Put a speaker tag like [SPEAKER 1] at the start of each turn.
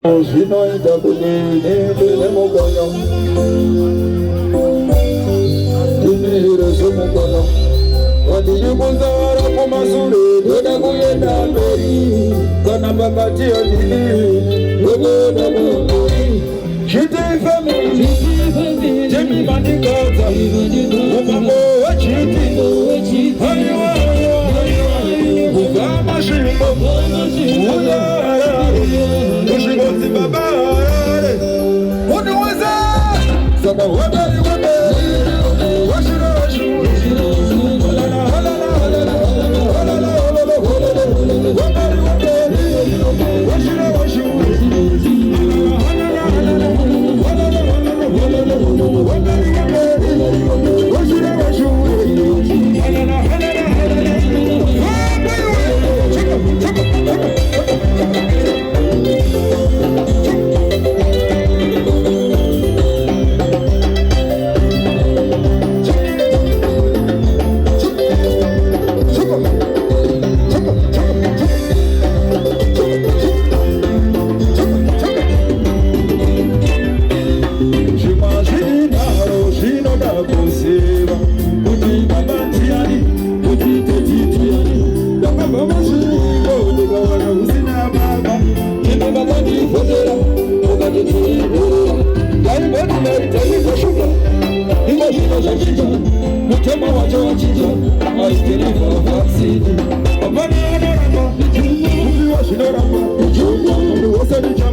[SPEAKER 1] Zinoita kunene nemokono Dinero somokono Wadiyukunzara kumasure Doda kuyenda mberi Kana bakati odini Dogoda mberi Chiti family Jimmy Manikoza Umamo wachiti Ayo Uvama shimbo Uyara Ushigozi babare Unuweza Saka wadari wadari Washira washira Halala halala halala Halala halala halala Wadari wadari Washira washira Halala halala Halala halala halala Wadari wadari Washira washira Halala halala halala Chaka chaka chaka Mutema wacho wachija Aisteri kwa vaksini Wapani ya naramba Ubi wa shinoramba Ubi wa shinoramba